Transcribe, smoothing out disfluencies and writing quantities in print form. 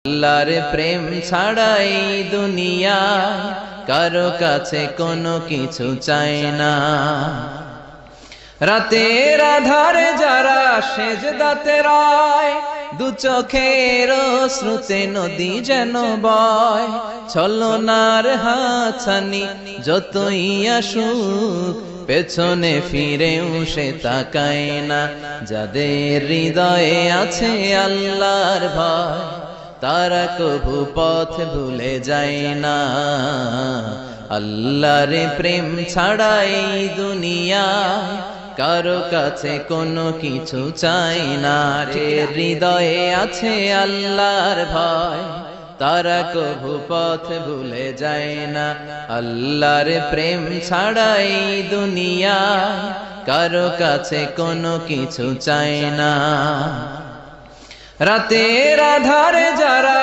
আল্লাহর প্রেম ছাড়াই দুনিয়া কারো কাছে কোনো কিছু চায় না। রাতের আধারে যারা সেজদাতে রয়, দু চোখের শ্রুতে নদী যেন বয়। ছলনার হাতছানি যতই আসুক, পেছনে ফিরেও সে তাকায় না। যাদের হৃদয়ে আছে আল্লাহর ভয়, তারা কভু পথ ভুলে যায় না। আল্লাহর প্রেম ছাড়াই দুনিয়া কারো কাছে কোনো কিছু চাই না। হৃদয়ে আছে আল্লাহর ভয়, তারা কভু পথ ভুলে যায় না। আল্লাহর প্রেম ছাড়াই দুনিয়া কারো কাছে কোনো কিছু চাই না। রাতের আধারে যারা